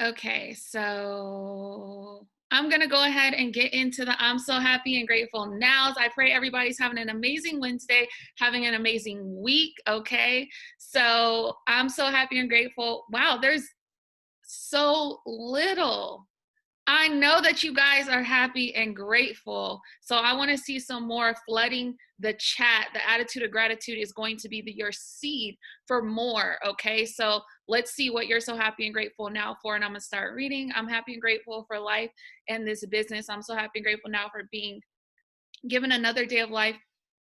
Okay, so I'm going to go ahead and get into the I'm so happy and grateful nows. I pray everybody's having an amazing Wednesday, having an amazing week. Okay, so I'm so happy and grateful. Wow, there's so little. I know that you guys are happy and grateful. So I want to see some more flooding the chat. The attitude of gratitude is going to be your seed for more. Okay. So let's see what you're so happy and grateful now for. And I'm going to start reading. I'm happy and grateful for life and this business. I'm so happy and grateful now for being given another day of life,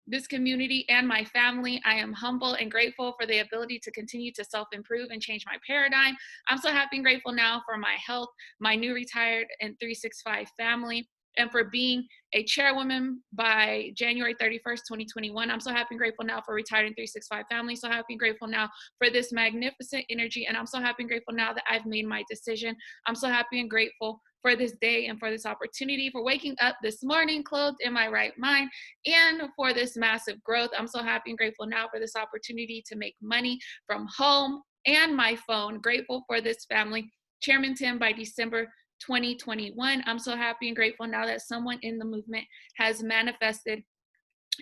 this community, and my family. I am humble and grateful for the ability to continue to self-improve and change my paradigm. I'm so happy and grateful now for my health, my new retired and 365 family, and for being a chairwoman by January 31st, 2021. I'm so happy and grateful now for retired and 365 family. So happy and grateful now for this magnificent energy. And I'm so happy and grateful now that I've made my decision. I'm so happy and grateful for this day and for this opportunity, for waking up this morning clothed in my right mind, and for this massive growth. I'm so happy and grateful now for this opportunity to make money from home and my phone. Grateful for this family. Chairman Tim by December 2021. I'm so happy and grateful now that someone in the movement has manifested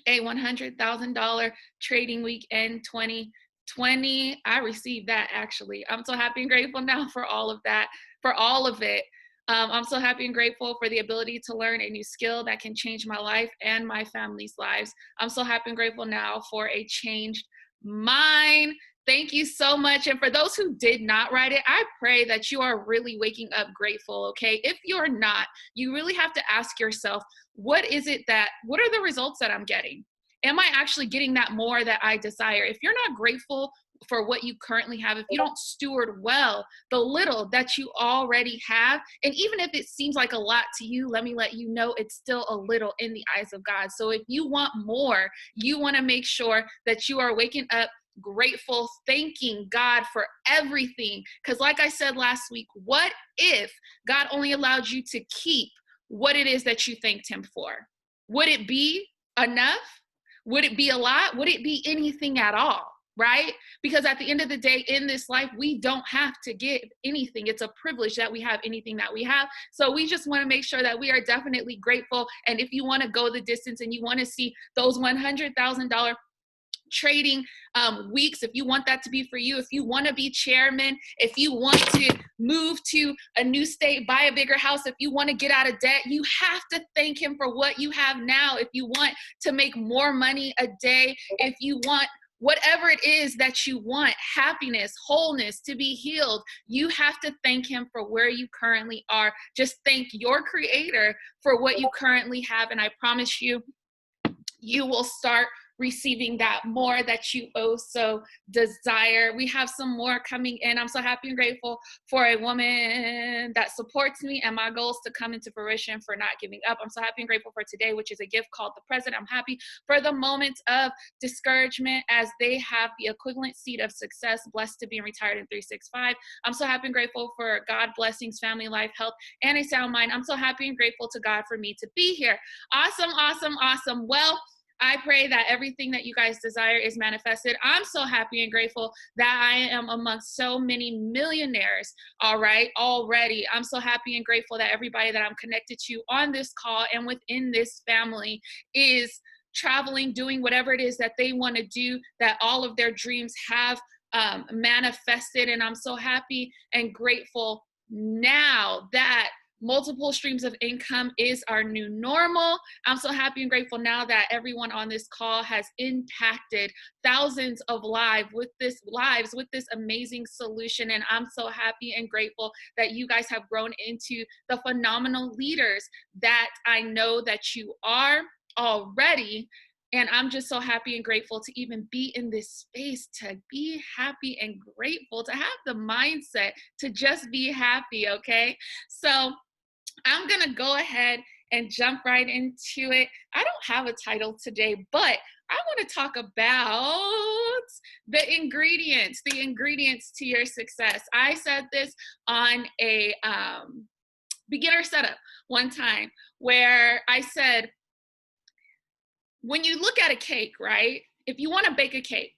a $100,000 trading weekend 2020. I received that actually. I'm so happy and grateful now for all of that, for all of it. I'm so happy and grateful for the ability to learn a new skill that can change my life and my family's lives. I'm so happy and grateful now for a changed mind. Thank you so much. And for those who did not write it, I pray that you are really waking up grateful, okay? If you're not, you really have to ask yourself, what are the results that I'm getting? Am I actually getting that more that I desire? If you're not grateful for what you currently have, if you don't steward well the little that you already have, and even if it seems like a lot to you, let me let you know it's still a little in the eyes of God. So if you want more, you want to make sure that you are waking up grateful, thanking God for everything. Because like I said last week, what if God only allowed you to keep what it is that you thanked him for? Would it be enough? Would it be a lot? Would it be anything at all? Right? Because at the end of the day, in this life, we don't have to give anything. It's a privilege that we have anything that we have. So we just want to make sure that we are definitely grateful. And if you want to go the distance and you want to see those $100,000 trading weeks, if you want that to be for you, if you want to be chairman, if you want to move to a new state, buy a bigger house, if you want to get out of debt, you have to thank him for what you have now. If you want to make more money a day, if you want whatever it is that you want, happiness, wholeness, to be healed, you have to thank him for where you currently are. Just thank your creator for what you currently have. And I promise you, you will start receiving that more that you also desire. We have some more coming in. I'm so happy and grateful for a woman that supports me and my goals to come into fruition, for not giving up. I'm so happy and grateful for today, which is a gift called the present. I'm happy for the moments of discouragement as they have the equivalent seed of success. Blessed to be retired in 365. I'm so happy and grateful for God blessings, family life, health, and a sound mind. I'm so happy and grateful to God for me to be here. Awesome, awesome, awesome. Well, I pray that everything that you guys desire is manifested. I'm so happy and grateful that I am amongst so many millionaires, all right, already. I'm so happy and grateful that everybody that I'm connected to on this call and within this family is traveling, doing whatever it is that they want to do, that all of their dreams have manifested. And I'm so happy and grateful now that multiple streams of income is our new normal. I'm so happy and grateful now that everyone on this call has impacted thousands of lives with this amazing solution. And I'm so happy and grateful that you guys have grown into the phenomenal leaders that I know that you are already. And I'm just so happy and grateful to even be in this space, to be happy and grateful, to have the mindset to just be happy, okay? So I'm going to go ahead and jump right into it. I don't have a title today, but I want to talk about the ingredients to your success. I said this on a beginner setup one time where I said, when you look at a cake, right? If you want to bake a cake,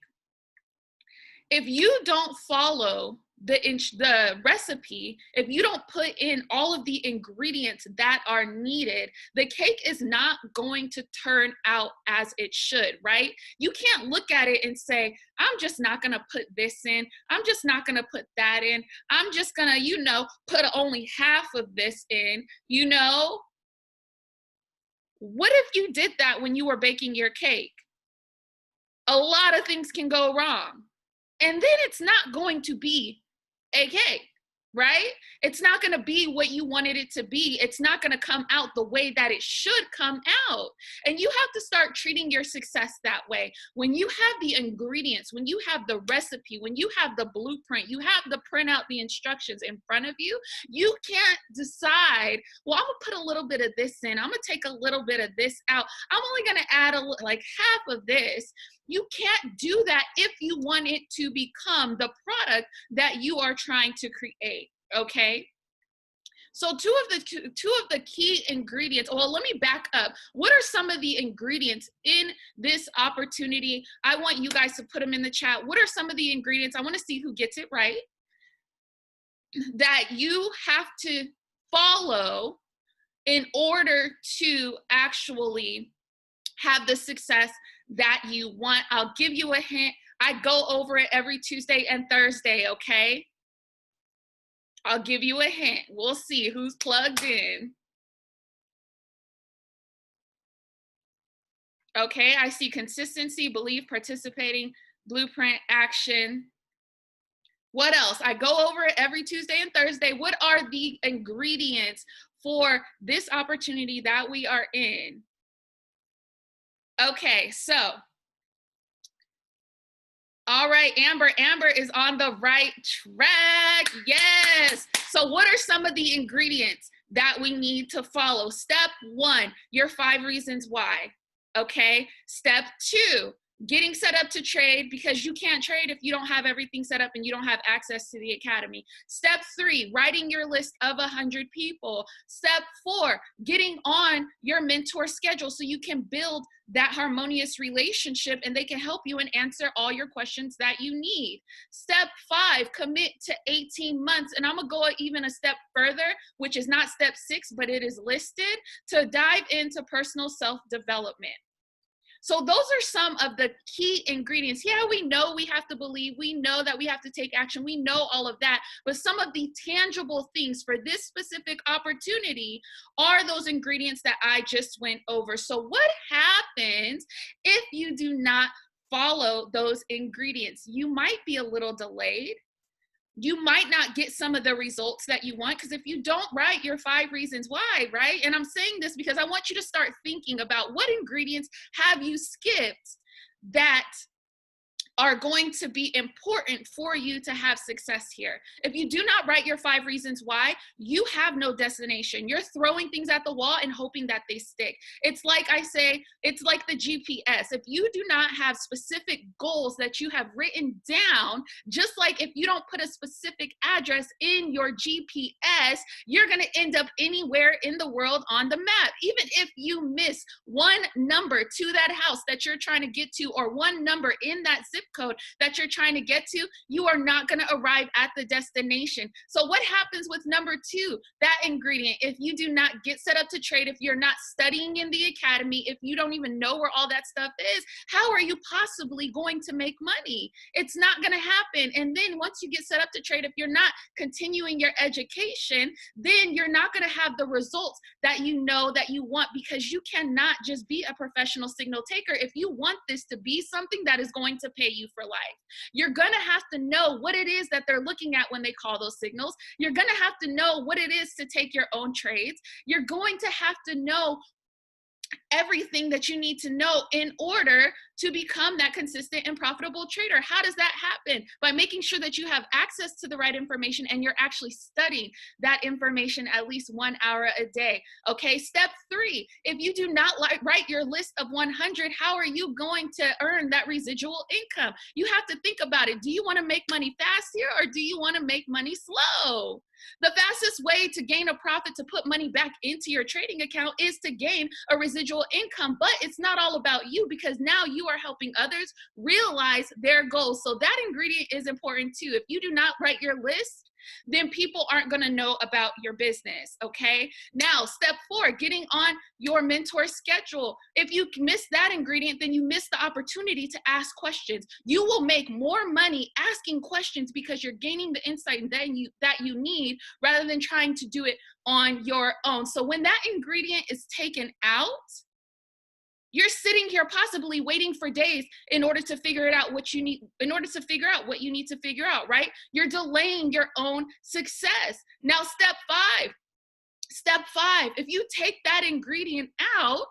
if you don't follow the recipe, if you don't put in all of the ingredients that are needed, the cake is not going to turn out as it should, right? You can't look at it and say, I'm just not going to put this in. I'm just not going to put that in. I'm just going to, put only half of this in, What if you did that when you were baking your cake? A lot of things can go wrong. And then it's not going to be a cake, right? It's not going to be what you wanted it to be. It's not going to come out the way that it should come out. And you have to start treating your success that way. When you have the ingredients, when you have the recipe, when you have the blueprint, you have to print out the instructions in front of you, you can't decide, well, I'm going to put a little bit of this in. I'm going to take a little bit of this out. I'm only going to add half of this. You can't do that if you want it to become the product that you are trying to create, okay? So two of the key ingredients, well, let me back up. What are some of the ingredients in this opportunity? I want you guys to put them in the chat. What are some of the ingredients? I want to see who gets it right. That you have to follow in order to actually have the success that you want. I'll give you a hint. I go over it every Tuesday and Thursday, okay? I'll give you a hint. We'll see who's plugged in. Okay, I see consistency, belief, participating, blueprint, action. What else? I go over it every Tuesday and Thursday. What are the ingredients for this opportunity that we are in? Okay, so, all right, Amber is on the right track. Yes. So what are some of the ingredients that we need to follow? Step 1, your 5 reasons why. Okay. Step 2, getting set up to trade, because you can't trade if you don't have everything set up and you don't have access to the academy. Step 3, writing your list of 100 people. Step 4, getting on your mentor schedule so you can build that harmonious relationship and they can help you and answer all your questions that you need. Step 5, commit to 18 months. And I'm gonna go even a step further, which is not step 6, but it is listed, to dive into personal self-development. So those are some of the key ingredients. Yeah, we know we have to believe. We know that we have to take action. We know all of that. But some of the tangible things for this specific opportunity are those ingredients that I just went over. So what happens if you do not follow those ingredients? You might be a little delayed. You might not get some of the results that you want, because if you don't write your 5 reasons why, right? And I'm saying this because I want you to start thinking about what ingredients have you skipped that are going to be important for you to have success here. If you do not write your 5 reasons why, you have no destination. You're throwing things at the wall and hoping that they stick. It's like I say, it's like the GPS. If you do not have specific goals that you have written down, just like if you don't put a specific address in your GPS, you're going to end up anywhere in the world on the map. Even if you miss one number to that house that you're trying to get to, or one number in that zip code that you're trying to get to, you are not going to arrive at the destination. So what happens with number 2, that ingredient? If you do not get set up to trade, if you're not studying in the academy, if you don't even know where all that stuff is, how are you possibly going to make money? It's not going to happen. And then once you get set up to trade, if you're not continuing your education, then you're not going to have the results that you know that you want, because you cannot just be a professional signal taker. If you want this to be something that is going to pay you for life, you're going to have to know what it is that they're looking at when they call those signals. You're going to have to know what it is to take your own trades. You're going to have to know everything that you need to know in order to become that consistent and profitable trader. How does that happen? By making sure that you have access to the right information and you're actually studying that information at least 1 hour a day. Okay, step 3, if you do not write your list of 100, how are you going to earn that residual income? You have to think about it. Do you want to make money fast here, or do you want to make money slow? The fastest way to gain a profit, to put money back into your trading account, is to gain a residual income. But it's not all about you, because now you are helping others realize their goals. So that ingredient is important too. If you do not write your list, then people aren't going to know about your business. Okay. Now, step 4, getting on your mentor schedule. If you miss that ingredient, then you miss the opportunity to ask questions. You will make more money asking questions because you're gaining the insight that you need rather than trying to do it on your own. So when that ingredient is taken out, you're sitting here possibly waiting for days in order to figure it out what you need, in order to figure out what you need to figure out, right? You're delaying your own success. Now, step 5, if you take that ingredient out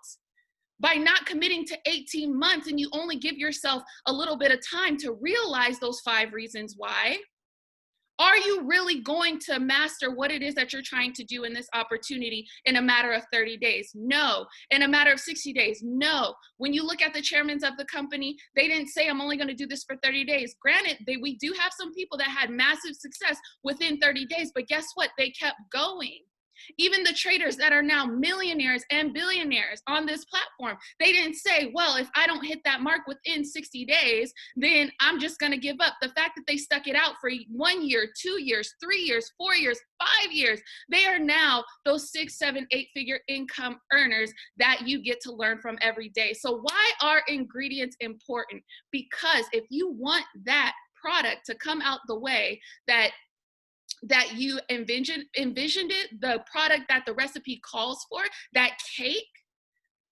by not committing to 18 months and you only give yourself a little bit of time to realize those 5 reasons why, are you really going to master what it is that you're trying to do in this opportunity in a matter of 30 days? No. In a matter of 60 days? No. When you look at the chairmen of the company, they didn't say, I'm only going to do this for 30 days. Granted, we do have some people that had massive success within 30 days, but guess what? They kept going. Even the traders that are now millionaires and billionaires on this platform, they didn't say, well, if I don't hit that mark within 60 days, then I'm just going to give up. The fact that they stuck it out for 1 year, 2 years, 3 years, 4 years, 5 years, they are now those 6, 7, 8-figure income earners that you get to learn from every day. So why are ingredients important? Because if you want that product to come out the way that you envisioned it, the product that the recipe calls for, that cake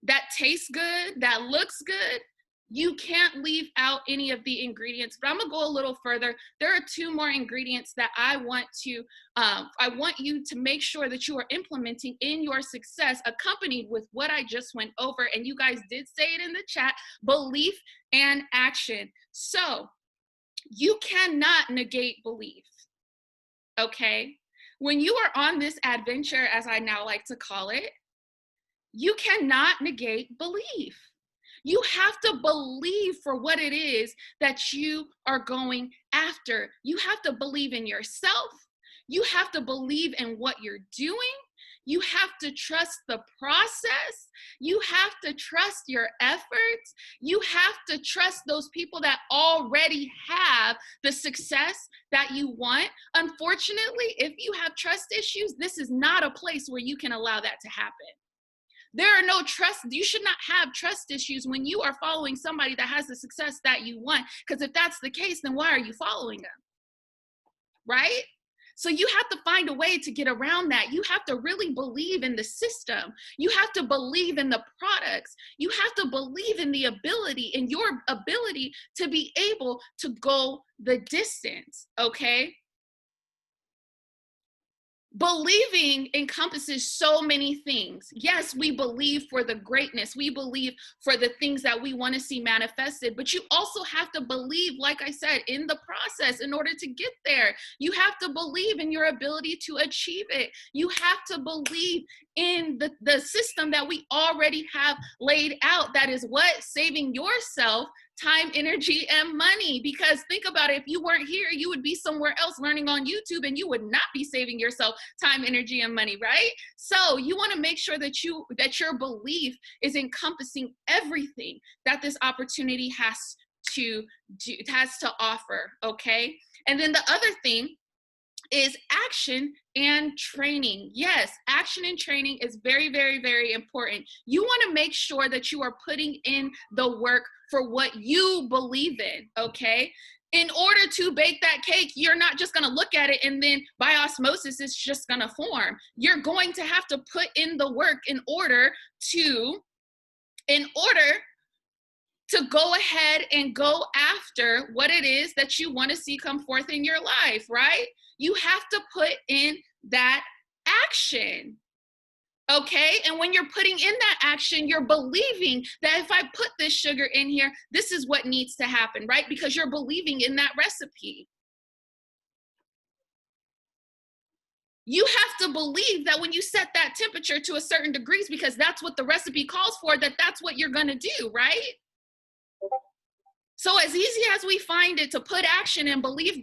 that tastes good, that looks good, you can't leave out any of the ingredients. But I'm gonna go a little further. There are 2 more ingredients that I want you to make sure that you are implementing in your success, accompanied with what I just went over. And you guys did say it in the chat: belief and action. So you cannot negate belief. Okay, when you are on this adventure, as I now like to call it, you cannot negate belief. You have to believe for what it is that you are going after. You have to believe in yourself. You have to believe in what you're doing. You have to trust the process. You have to trust your efforts. You have to trust those people that already have the success that you want. Unfortunately, if you have trust issues, this is not a place where you can allow that to happen. There are no trust. You should not have trust issues when you are following somebody that has the success that you want. Because if that's the case, then why are you following them? Right? So you have to find a way to get around that. You have to really believe in the system. You have to believe in the products. You have to believe in your ability to be able to go the distance, okay? Believing encompasses so many things. Yes, we believe for the greatness. We believe for the things that we want to see manifested, but you also have to believe, like I said, in the process in order to get there. You have to believe in your ability to achieve it. You have to believe in the system that we already have laid out. That is what? Saving yourself time, energy, and money. Because think about it, if you weren't here, you would be somewhere else learning on YouTube, and you would not be saving yourself time, energy, and money, right? So you want to make sure that your belief is encompassing everything that this opportunity has to offer, okay? And then the other thing is action and training. Yes, action and training is very, very, very important. You want to make sure that you are putting in the work for what you believe in, okay? In order to bake that cake, you're not just going to look at it and then by osmosis, it's just going to form. You're going to have to put in the work in order to go ahead and go after what it is that you want to see come forth in your life, right? You have to put in that action, okay? And when you're putting in that action, you're believing that if I put this sugar in here, this is what needs to happen, right? Because you're believing in that recipe. You have to believe that when you set that temperature to a certain degrees, because that's what the recipe calls for, that's what you're gonna do, right? So as easy as we find it to put action and belief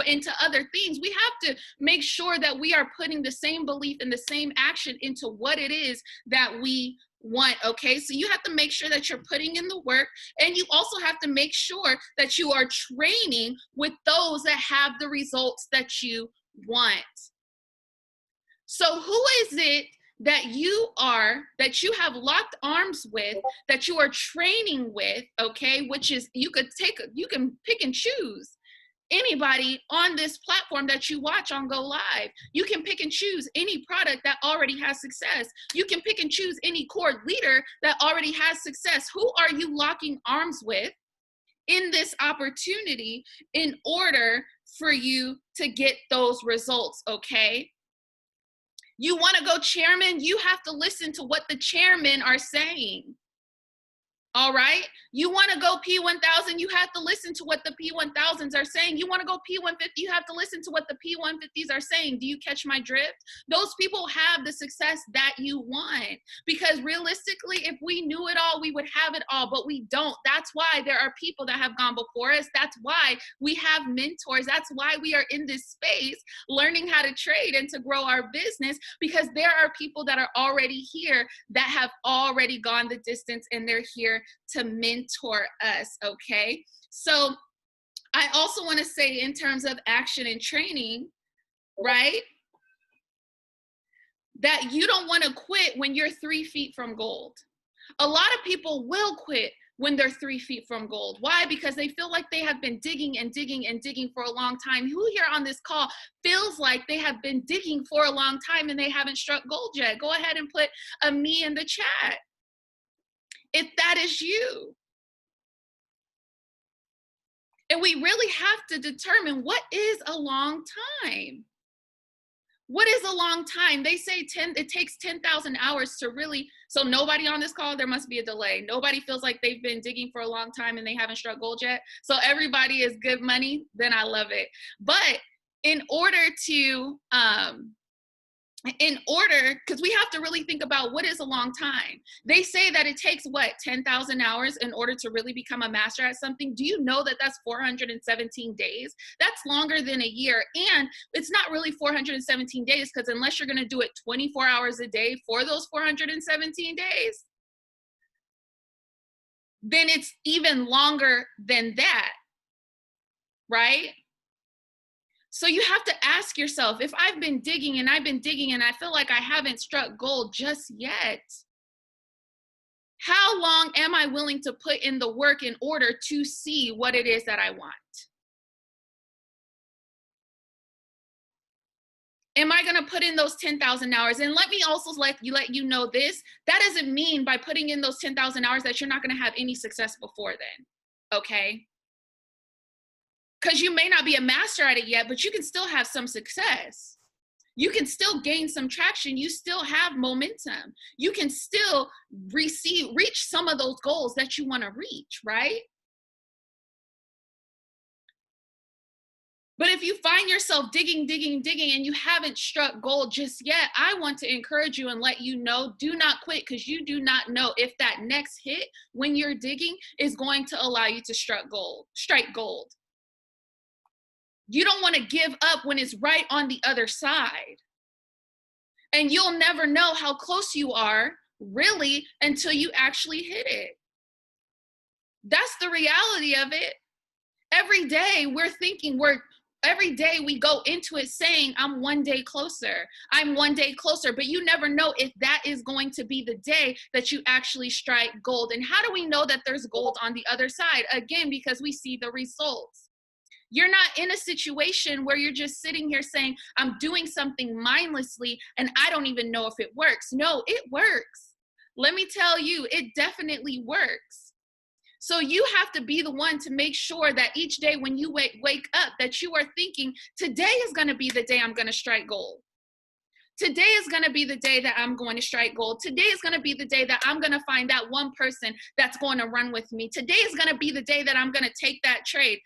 into other things, we have to make sure that we are putting the same belief and the same action into what it is that we want. Okay, so you have to make sure that you're putting in the work, and you also have to make sure that you are training with those that have the results that you want. So who is it that you have locked arms with, that you are training with, okay, which is you can pick and choose anybody on this platform that you watch on Go Live. You can pick and choose any product that already has success. You can pick and choose any core leader that already has success. Who are you locking arms with in this opportunity in order for you to get those results, okay? You want to go chairman, you have to listen to what the chairmen are saying. All right. You want to go P1000, you have to listen to what the P1000s are saying. You want to go P150, you have to listen to what the P150s are saying. Do you catch my drift? Those people have the success that you want, because realistically, if we knew it all, we would have it all, but we don't. That's why there are people that have gone before us. That's why we have mentors. That's why we are in this space learning how to trade and to grow our business, because there are people that are already here that have already gone the distance, and they're here to mentor us, okay? So I also want to say, in terms of action and training, right, that you don't want to quit when you're 3 feet from gold. A lot of people will quit when they're 3 feet from gold. Why? Because they feel like they have been digging and digging and digging for a long time. Who here on this call feels like they have been digging for a long time and they haven't struck gold yet? Go ahead and put a me in the chat if that is you. And we really have to determine, what is a long time? What is a long time? They say it takes 10,000 hours to really, so nobody on this call, there must be a delay. Nobody feels like they've been digging for a long time and they haven't struck gold yet. So everybody is good money, then I love it. But in order, because we have to really think about what is a long time. They say that it takes, what, 10,000 hours in order to really become a master at something. Do you know that that's 417 days? That's longer than a year. And it's not really 417 days, because unless you're going to do it 24 hours a day for those 417 days, then it's even longer than that, right? So you have to ask yourself, if I've been digging and I feel like I haven't struck gold just yet, how long am I willing to put in the work in order to see what it is that I want? Am I going to put in those 10,000 hours? And let me also let you know this, that doesn't mean by putting in those 10,000 hours that you're not going to have any success before then, okay? Because you may not be a master at it yet, but you can still have some success. You can still gain some traction. You still have momentum. You can still reach some of those goals that you want to reach, right? But if you find yourself digging, and you haven't struck gold just yet, I want to encourage you and let you know, do not quit, because you do not know if that next hit when you're digging is going to allow you to strike gold. You don't want to give up when it's right on the other side. And you'll never know how close you are, really, until you actually hit it. That's the reality of it. Every day every day we go into it saying, I'm one day closer. I'm one day closer. But you never know if that is going to be the day that you actually strike gold. And how do we know that there's gold on the other side? Again, because we see the results. You're not in a situation where you're just sitting here saying, I'm doing something mindlessly and I don't even know if it works. No, it works. Let me tell you, it definitely works. So you have to be the one to make sure that each day when you wake up, that you are thinking, today is going to be the day I'm going to strike gold. Today is going to be the day that I'm going to strike gold. Today is going to be the day that I'm going to find that one person that's going to run with me. Today is going to be the day that I'm going to take that trade.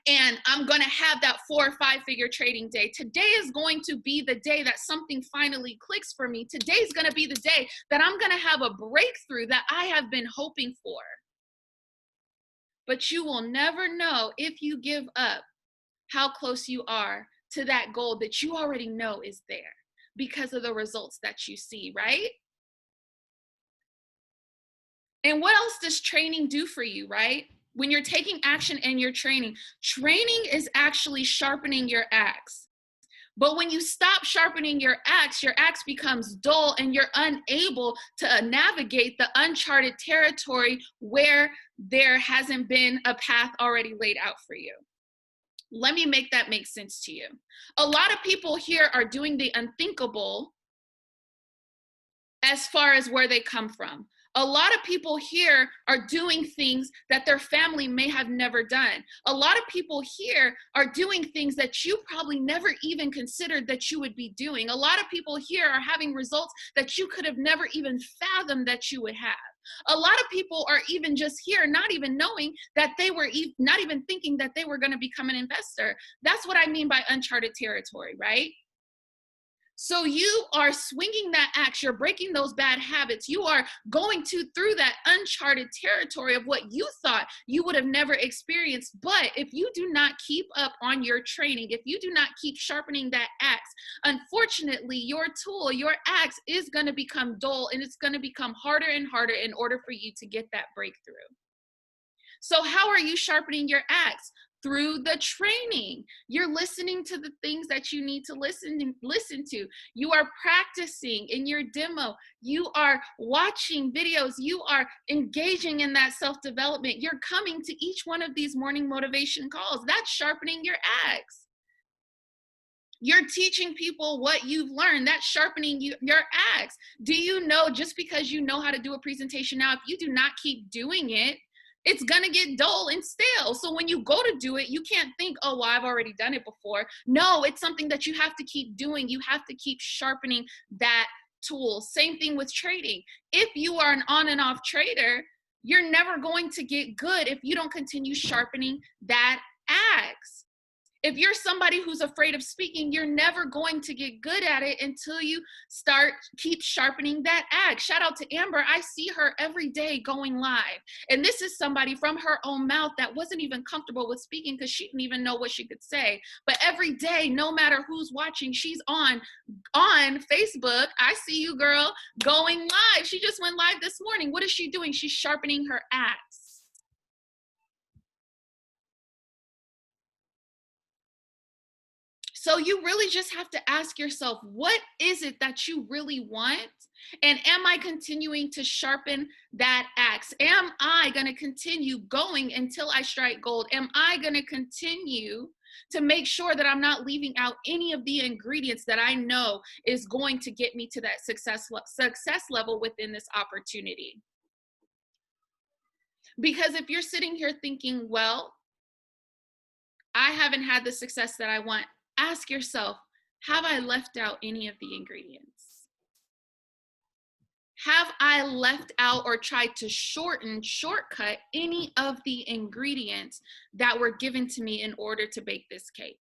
And I'm going to have that 4 or 5 figure trading day. Today is going to be the day that something finally clicks for me. Today is going to be the day that I'm going to have a breakthrough that I have been hoping for. But you will never know, if you give up, how close you are to that goal that you already know is there, because of the results that you see, right? And what else does training do for you, right? When you're taking action and you're training, training is actually sharpening your axe. But when you stop sharpening your axe becomes dull and you're unable to navigate the uncharted territory where there hasn't been a path already laid out for you. Let me make that make sense to you. A lot of people here are doing the unthinkable as far as where they come from. A lot of people here are doing things that their family may have never done. A lot of people here are doing things that you probably never even considered that you would be doing. A lot of people here are having results that you could have never even fathomed that you would have. A lot of people are even just here, not even knowing that they were not even thinking that they were going to become an investor. That's what I mean by uncharted territory, right? So you are swinging that axe, you're breaking those bad habits. You are going through that uncharted territory of what you thought you would have never experienced. But if you do not keep up on your training, if you do not keep sharpening that axe, unfortunately, your tool, your axe is going to become dull and it's going to become harder and harder in order for you to get that breakthrough. So how are you sharpening your axe? Through the training. You're listening to the things that you need to listen to. You are practicing in your demo. You are watching videos. You are engaging in that self-development. You're coming to each one of these morning motivation calls. That's sharpening your axe. You're teaching people what you've learned. That's sharpening your axe. Do you know, just because you know how to do a presentation now, if you do not keep doing it, it's gonna get dull and stale. So when you go to do it, you can't think, oh, well, I've already done it before. No, it's something that you have to keep doing. You have to keep sharpening that tool. Same thing with trading. If you are an on and off trader, you're never going to get good if you don't continue sharpening that axe. If you're somebody who's afraid of speaking, you're never going to get good at it until you keep sharpening that axe. Shout out to Amber. I see her every day going live. And this is somebody from her own mouth that wasn't even comfortable with speaking because she didn't even know what she could say. But every day, no matter who's watching, she's on Facebook. I see you, girl, going live. She just went live this morning. What is she doing? She's sharpening her axe. So you really just have to ask yourself, what is it that you really want? And am I continuing to sharpen that axe? Am I going to continue going until I strike gold? Am I going to continue to make sure that I'm not leaving out any of the ingredients that I know is going to get me to that success level within this opportunity? Because if you're sitting here thinking, well, I haven't had the success that I want, ask yourself, have I left out any of the ingredients? Have I left out or tried to shortcut any of the ingredients that were given to me in order to bake this cake?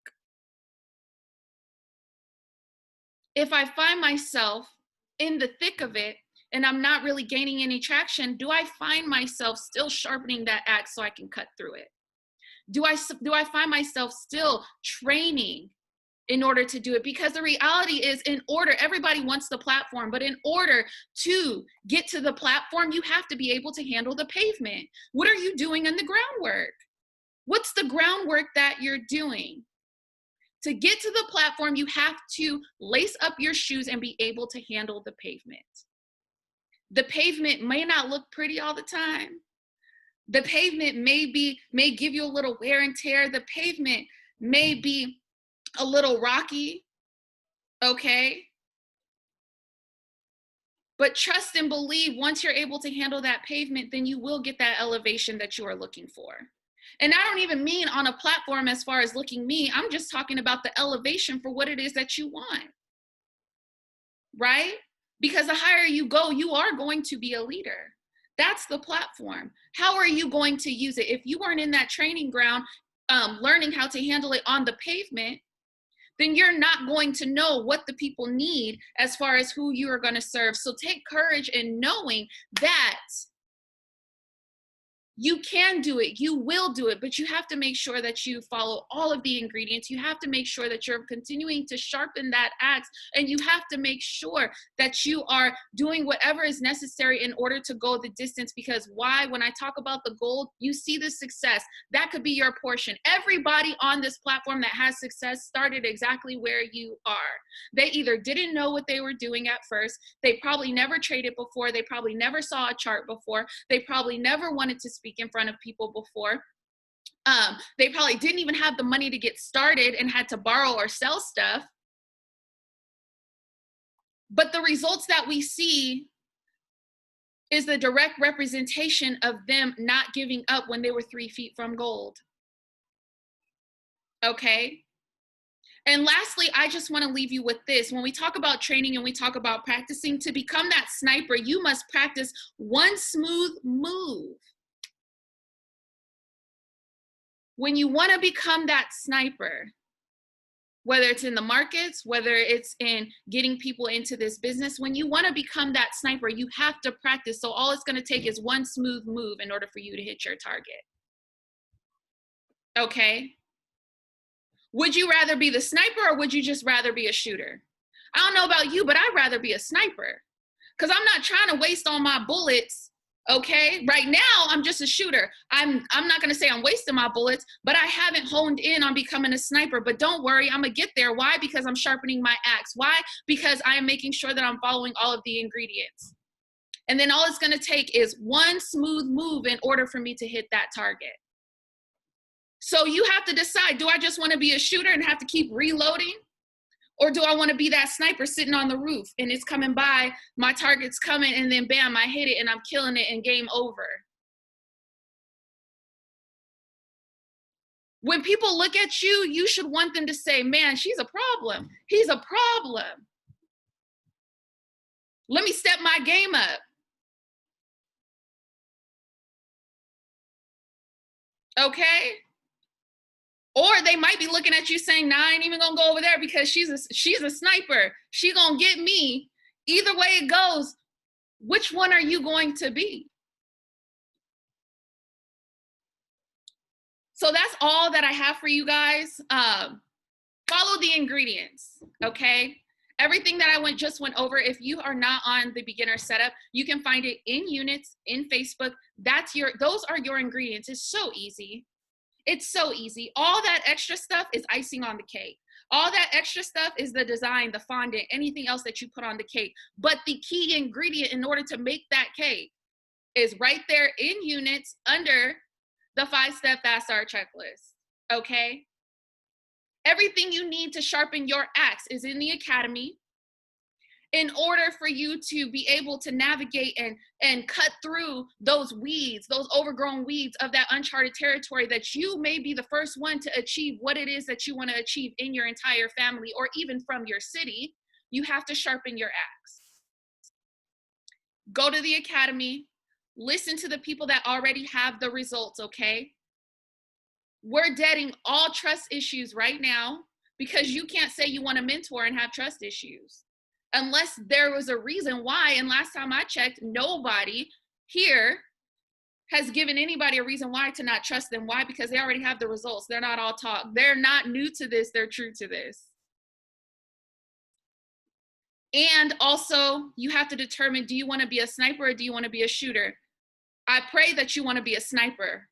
If I find myself in the thick of it and I'm not really gaining any traction, do I find myself still sharpening that axe so I can cut through it? Do I find myself still training in order to do it? Because the reality is, everybody wants the platform, but in order to get to the platform, you have to be able to handle the pavement. What are you doing in the groundwork? What's the groundwork that you're doing? To get to the platform, you have to lace up your shoes and be able to handle the pavement. The pavement may not look pretty all the time. The pavement may give you a little wear and tear. The pavement may be a little rocky, okay? But trust and believe, once you're able to handle that pavement, then you will get that elevation that you are looking for. And I don't even mean on a platform as far as looking me. I'm just talking about the elevation for what it is that you want, right? Because the higher you go, you are going to be a leader. That's the platform. How are you going to use it? If you weren't in that training ground, learning how to handle it on the pavement, then you're not going to know what the people need as far as who you are going to serve. So take courage in knowing that You can do it, you will do it, but you have to make sure that you follow all of the ingredients. You have to make sure that you're continuing to sharpen that axe, and you have to make sure that you are doing whatever is necessary in order to go the distance. Because why? When I talk about the gold, you see the success. That could be your portion. Everybody on this platform that has success started exactly where you are. They either didn't know what they were doing at first, they probably never traded before, they probably never saw a chart before, they probably never wanted to speak in front of people before. They probably didn't even have the money to get started and had to borrow or sell stuff. But the results that we see is the direct representation of them not giving up when they were 3 feet from gold. Okay? And lastly, I just want to leave you with this. When we talk about training and we talk about practicing, to become that sniper, you must practice one smooth move. When you want to become that sniper, whether it's in the markets, whether it's in getting people into this business, when you want to become that sniper, you have to practice. So all it's going to take is one smooth move in order for you to hit your target. Okay? Would you rather be the sniper, or would you just rather be a shooter? I don't know about you, but I'd rather be a sniper, because I'm not trying to waste all my bullets. Okay, right now I'm just a shooter. I'm not gonna say I'm wasting my bullets, but I haven't honed in on becoming a sniper. But don't worry, I'm gonna get there. Why? Because I'm sharpening my axe. Why? Because I am making sure that I'm following all of the ingredients. And then all it's gonna take is one smooth move in order for me to hit that target. So you have to decide, do I just wanna be a shooter and have to keep reloading? Or do I want to be that sniper sitting on the roof and it's coming by, my target's coming, and then bam, I hit it and I'm killing it and game over? When people look at you, you should want them to say, man, she's a problem. He's a problem. Let me step my game up. Okay? Or they might be looking at you saying, nah, I ain't even gonna go over there because she's a sniper. She gonna get me. Either way it goes, which one are you going to be? So that's all that I have for you guys. Follow the ingredients, okay? Everything that I just went over, if you are not on the beginner setup, you can find it in units, in Facebook. Those are your ingredients. It's so easy. It's so easy. All that extra stuff is icing on the cake. All that extra stuff is the design, the fondant, anything else that you put on the cake. But the key ingredient in order to make that cake is right there in units under the 5-step fast start checklist, okay? Everything you need to sharpen your axe is in the academy. In order for you to be able to navigate and cut through those weeds, those overgrown weeds of that uncharted territory, that you may be the first one to achieve what it is that you want to achieve in your entire family or even from your city, you have to sharpen your axe. Go to the academy, listen to the people that already have the results, okay? We're deading all trust issues right now, because you can't say you want a mentor and have trust issues unless there was a reason why. And last time I checked, nobody here has given anybody a reason why to not trust them. Why? Because they already have the results. They're not all talk. They're not new to this. They're true to this. And also, you have to determine, do you want to be a sniper or do you want to be a shooter? I pray that you want to be a sniper.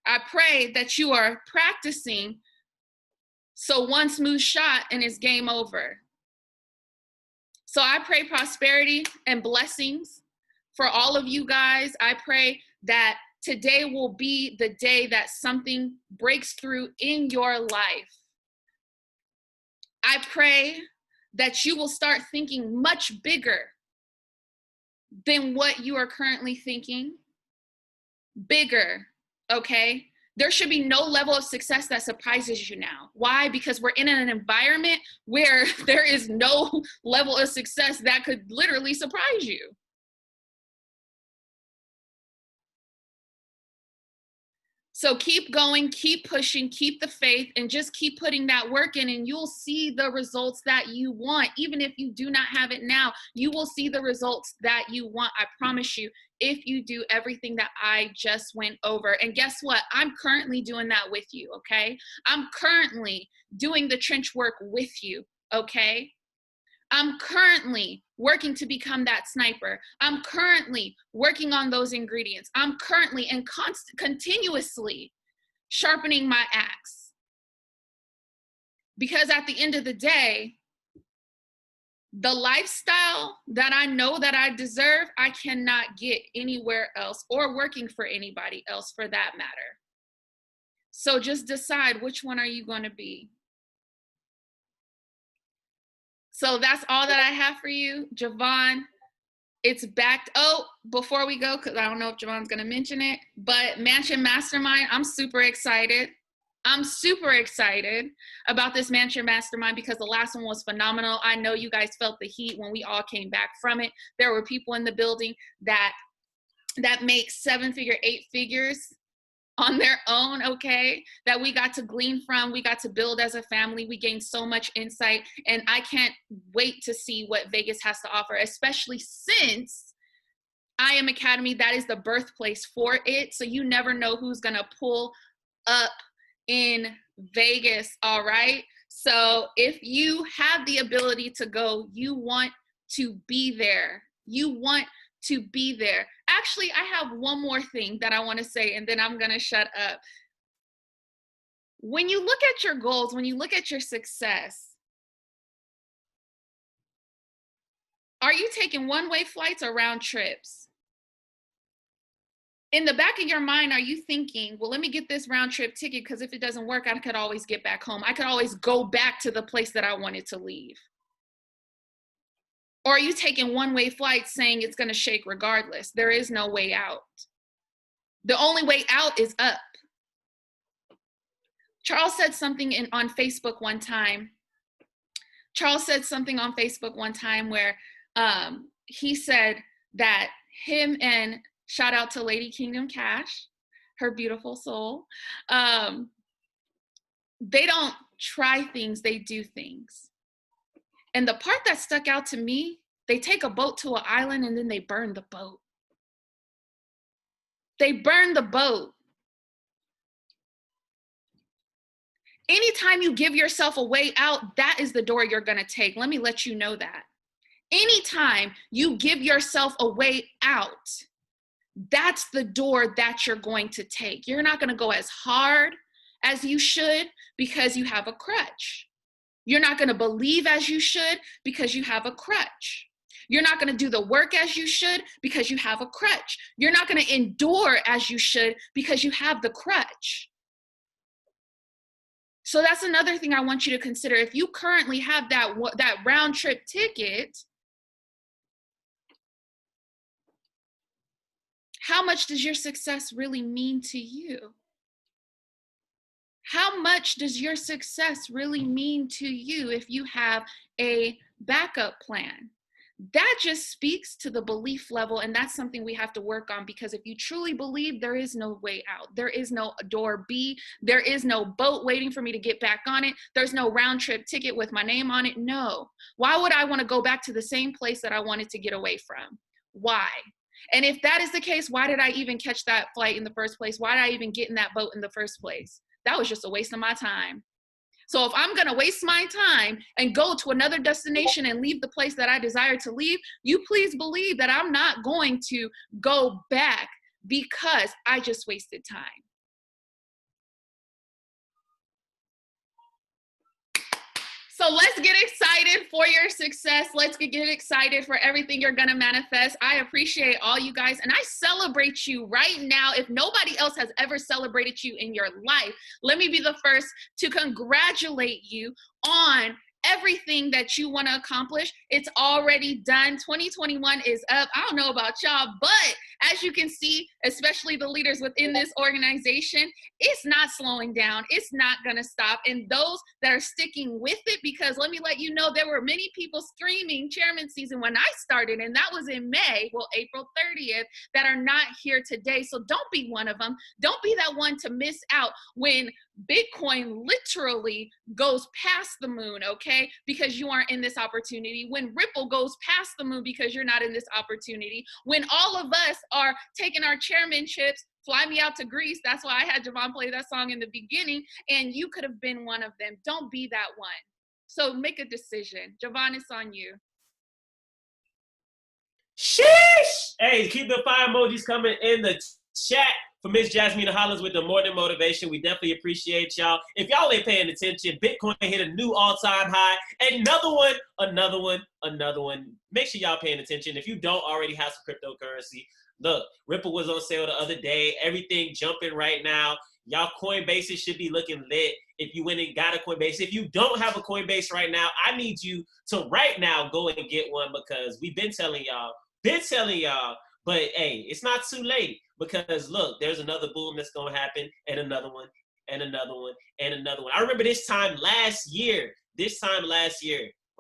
I pray that you are practicing, so one smooth shot and it's game over. So I pray prosperity and blessings for all of you guys. I pray that today will be the day that something breaks through in your life. I pray that you will start thinking much bigger than what you are currently thinking. Bigger, okay? There should be no level of success that surprises you now. Why? Because we're in an environment where there is no level of success that could literally surprise you. So keep going, keep pushing, keep the faith, and just keep putting that work in, and you'll see the results that you want. Even if you do not have it now, you will see the results that you want. I promise you, if you do everything that I just went over. And guess what? I'm currently doing that with you, okay? I'm currently doing the trench work with you, okay? I'm currently working to become that sniper. I'm currently working on those ingredients. I'm currently and continuously sharpening my axe. Because at the end of the day, the lifestyle that I know that I deserve, I cannot get anywhere else or working for anybody else for that matter. So just decide, which one are you going to be? So that's all that I have for you, Javon. It's backed. Oh, before we go, because I don't know if Javon's going to mention it, but Mansion Mastermind, I'm super excited. I'm super excited about this Mansion Mastermind because the last one was phenomenal. I know you guys felt the heat when we all came back from it. There were people in the building that make 7-figure, 8 figures on their own, okay, that we got to glean from, we got to build as a family. We gained so much insight, and I can't wait to see what Vegas has to offer, especially since I Am Academy, that is the birthplace for it. So you never know who's gonna pull up in Vegas, all right? So if you have the ability to go, you want to be there. You want to be there. Actually, I have one more thing that I want to say, and then I'm going to shut up. When you look at your goals, when you look at your success, are you taking one-way flights or round trips? In the back of your mind, are you thinking, well, let me get this round trip ticket because if it doesn't work, I could always get back home. I could always go back to the place that I wanted to leave. Or are you taking one-way flights saying it's going to shake regardless? There is no way out. The only way out is up. Charles said something on Facebook one time. Where he said that him and, shout out to Lady Kingdom Cash, her beautiful soul, they don't try things, they do things. And the part that stuck out to me, they take a boat to an island and then they burn the boat. They burn the boat. Anytime you give yourself a way out, that is the door you're going to take. Let me let you know that. Anytime you give yourself a way out, that's the door that you're going to take. You're not going to go as hard as you should because you have a crutch. You're not going to believe as you should because you have a crutch. You're not going to do the work as you should because you have a crutch. You're not going to endure as you should because you have the crutch. So that's another thing I want you to consider. If you currently have that round trip ticket, how much does your success really mean to you? How much does your success really mean to you if you have a backup plan? That just speaks to the belief level, and that's something we have to work on, because if you truly believe, there is no way out. There is no door B. There is no boat waiting for me to get back on it. There's no round trip ticket with my name on it. No. Why would I want to go back to the same place that I wanted to get away from? Why? And if that is the case, why did I even catch that flight in the first place? Why did I even get in that boat in the first place? That was just a waste of my time. So if I'm going to waste my time and go to another destination and leave the place that I desire to leave, you please believe that I'm not going to go back because I just wasted time. So let's get excited for your success. Let's get excited for everything you're going to manifest. I appreciate all you guys, and I celebrate you right now. If nobody else has ever celebrated you in your life, let me be the first to congratulate you on everything that you want to accomplish, it's already done. 2021 is up. I don't know about y'all, but as you can see, especially the leaders within this organization, it's not slowing down. It's not going to stop. And those that are sticking with it, because let me let you know, there were many people screaming chairman season when I started, and that was in May, well, April 30th, that are not here today. So don't be one of them. Don't be that one to miss out when Bitcoin literally goes past the moon, okay? Because you aren't in this opportunity. When Ripple goes past the moon because you're not in this opportunity. When all of us are taking our chairmanships, fly me out to Greece. That's why I had Javon play that song in the beginning, and you could have been one of them. Don't be that one. So make a decision. Javon, it's on you. Sheesh! Hey, keep the fire emojis coming in the chat for Miss Jasmine Hollins with the morning motivation. We definitely appreciate y'all. If y'all ain't paying attention, Bitcoin hit a new all-time high. Another one. Make sure y'all paying attention. If you don't already have some cryptocurrency, look, Ripple was on sale the other day. Everything jumping right now. Y'all Coinbases should be looking lit if you went and got a Coinbase. If you don't have a Coinbase right now, I need you to right now go and get one, because we've been telling y'all, but hey, it's not too late, because look, there's another boom that's going to happen, and another one, and another one, and another one. I remember this time last year,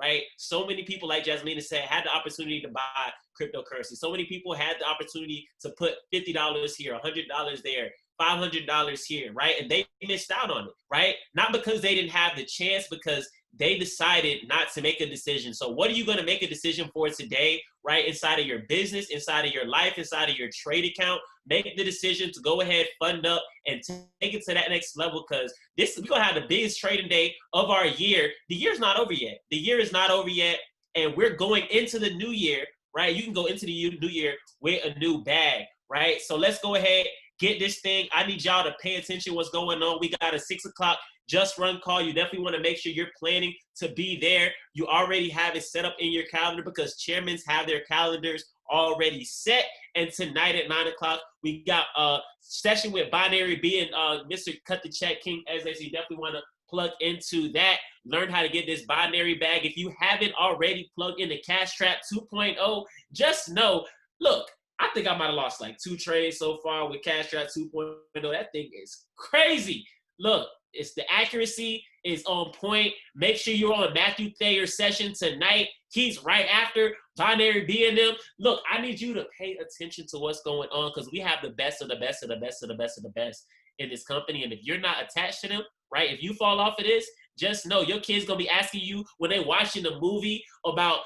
right? So many people, like Jasmine said, had the opportunity to buy cryptocurrency. So many people had the opportunity to put $50 here, $100 there, $500 here, right? And they missed out on it, right? Not because they didn't have the chance, because they decided not to make a decision. So what are you going to make a decision for today, right? Inside of your business, inside of your life, inside of your trade account, make the decision to go ahead, fund up, and take it to that next level, because we're going to have the biggest trading day of our year. The year's not over yet. The year is not over yet, and we're going into the new year, right? You can go into the new year with a new bag, right? So let's go ahead, get this thing. I need y'all to pay attention what's going on. We got a 6 o'clock Just Run call. You definitely want to make sure you're planning to be there. You already have it set up in your calendar, because chairmen have their calendars already set. And tonight at 9 o'clock, we got a session with Binary B and Mr. Cut the Check King as you definitely want to plug into that. Learn how to get this binary bag. If you haven't already plugged into Cash Trap 2.0, just know, look, I think I might have lost like 2 trades so far with Cash Trap 2.0. That thing is crazy. Look, it's the accuracy is on point. Make sure you're on Matthew Thayer's session tonight. He's right after Binary B and them. Look, I need you to pay attention to what's going on, because we have the best of the best of the best of the best of the best in this company. And if you're not attached to them, right, if you fall off of this, just know your kid's going to be asking you when they're watching the movie about,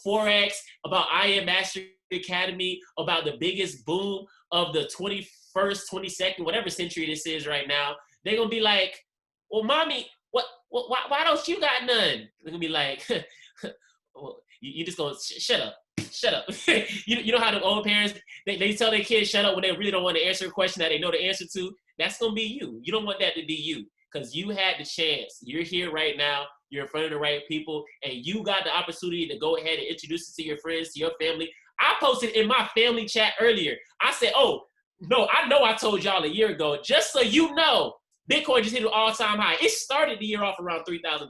Forex, about I Am Master Academy, about the biggest boom of the 21st, 22nd, whatever century this is right now. They're going to be like, well, mommy, why don't you got none? They're going to be like, well, you just going to shut up. Shut up. you know how the old parents, they tell their kids shut up when they really don't want to answer a question that they know the answer to? That's going to be you. You don't want that to be you, because you had the chance. You're here right now. You're in front of the right people, and you got the opportunity to go ahead and introduce it to your friends, to your family. I posted in my family chat earlier. I said, oh, no, I know I told y'all a year ago, just so you know, Bitcoin just hit an all-time high. It started the year off around $3,000.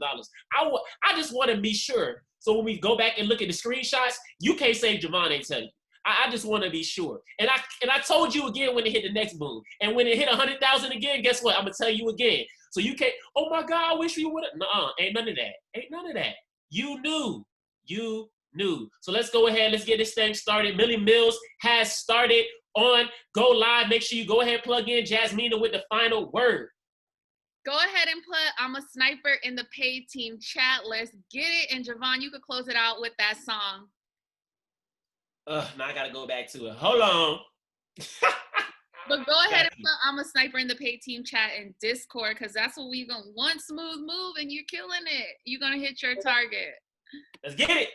I just want to be sure. So when we go back and look at the screenshots, you can't say Javon ain't tell you. I just want to be sure. And I told you again when it hit the next boom. And when it hit 100,000 again, guess what? I'm going to tell you again. So you can't, oh my God, I wish we would have. Nuh-uh, ain't none of that. Ain't none of that. You knew. You knew. So let's go ahead. Let's get this thing started. Millie Mills has started on Go Live. Make sure you go ahead and plug in Jasmina with the final word. Go ahead and put I'm a Sniper in the paid team chat. Let's get it. And Javon, you could close it out with that song. Now I got to go back to it. Hold on. But go ahead and put I'm a Sniper in the paid team chat in Discord, because that's what we going to want. Smooth move, and you're killing it. You're going to hit your target. Let's get it.